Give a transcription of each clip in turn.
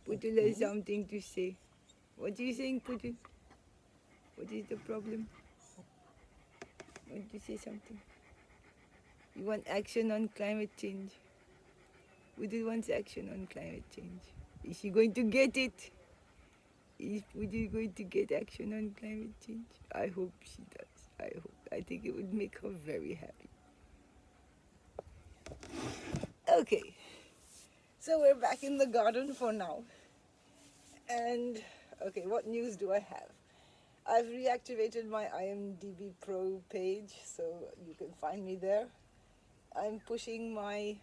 Putul has something to say. What are you saying, Putul? What is the problem? Want to say something? You want action on climate change? Putul wants action on climate change. Is she going to get it? Is Putul going to get action on climate change? I hope she does. I hope. I think it would make her very happy. Okay, so we're back in the garden for now. And okay, what news do I have? I've reactivated my IMDb Pro page, so you can find me there. I'm pushing my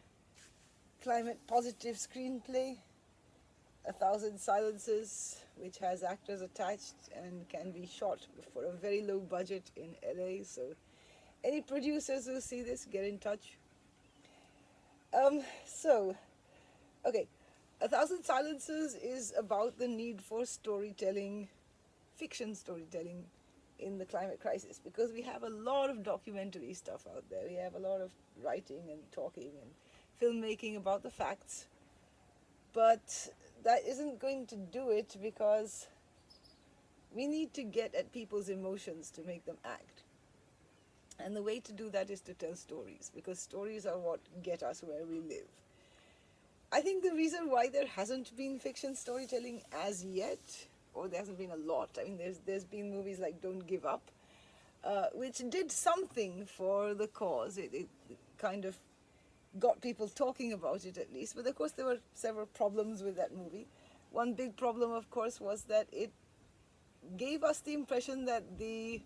climate positive screenplay, 1,000 Silences, which has actors attached and can be shot for a very low budget in LA. So any producers who see this, get in touch. Okay, 1,000 Silences is about the need for storytelling, fiction storytelling in the climate crisis, because we have a lot of documentary stuff out there. We have a lot of writing and talking and filmmaking about the facts, but that isn't going to do it, because we need to get at people's emotions to make them act. And the way to do that is to tell stories, because stories are what get us where we live. I think the reason why there hasn't been fiction storytelling as yet, or there hasn't been a lot, I mean, there's been movies like Don't Give Up, which did something for the cause. It kind of got people talking about it at least. But of course there were several problems with that movie. One big problem, of course, was that it gave us the impression that the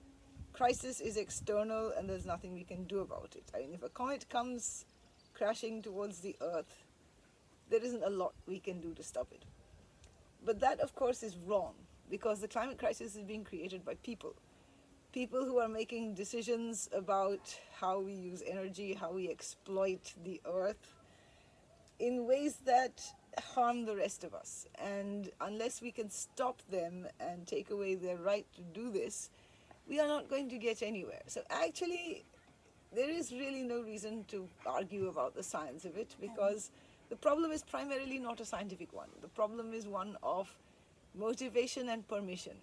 crisis is external and there's nothing we can do about it. I mean, if a comet comes crashing towards the Earth, there isn't a lot we can do to stop it. But that, of course, is wrong, because the climate crisis is being created by people. People who are making decisions about how we use energy, how we exploit the Earth in ways that harm the rest of us. And unless we can stop them and take away their right to do this, we are not going to get anywhere. So actually, there is really no reason to argue about the science of it, because the problem is primarily not a scientific one. The problem is one of motivation and permission.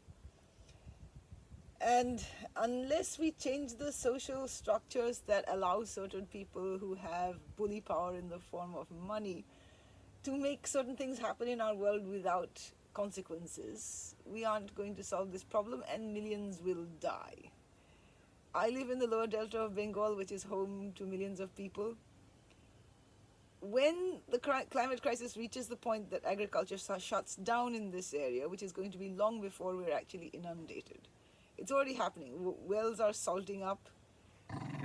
And unless we change the social structures that allow certain people who have bully power in the form of money to make certain things happen in our world without consequences, we aren't going to solve this problem, and millions will die. I live in the lower delta of Bengal, which is home to millions of people. When the climate crisis reaches the point that agriculture shuts down in this area, which is going to be long before we're actually inundated. It's already happening. Wells are salting up.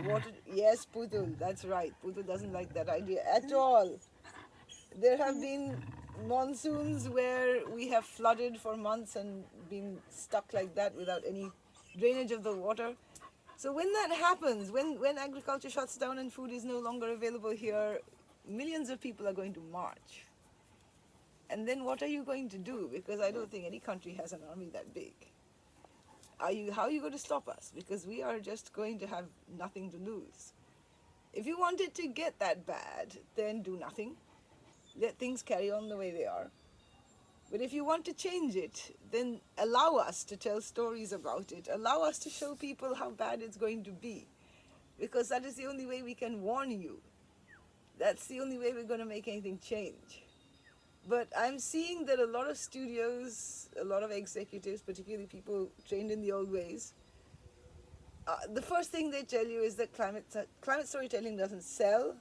Water, yes, Putul, that's right. Putul doesn't like that idea at all. There have been monsoons where we have flooded for months and been stuck like that without any drainage of the water. So when that happens, when agriculture shuts down and food is no longer available here, millions of people are going to march. And then what are you going to do? Because I don't think any country has an army that big. How are you going to stop us? Because we are just going to have nothing to lose. If you want it to get that bad, then do nothing. Let things carry on the way they are. But if you want to change it, then allow us to tell stories about it. Allow us to show people how bad it's going to be. Because that is the only way we can warn you. That's the only way we're going to make anything change. But I'm seeing that a lot of studios, a lot of executives, particularly people trained in the old ways, the first thing they tell you is that climate storytelling doesn't sell.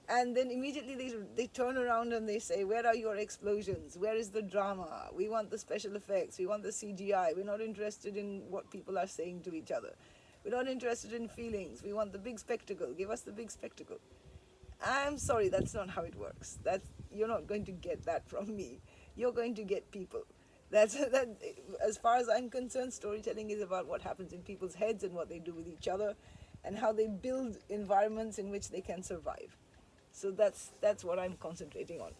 And then immediately they turn around and they say, where are your explosions? Where is the drama? We want the special effects. We want the CGI. We're not interested in what people are saying to each other. We're not interested in feelings. We want the big spectacle. Give us the big spectacle. I'm sorry, that's not how it works. You're not going to get that from me. You're going to get people. That, as far as I'm concerned, storytelling is about what happens in people's heads and what they do with each other and how they build environments in which they can survive. So that's what I'm concentrating on.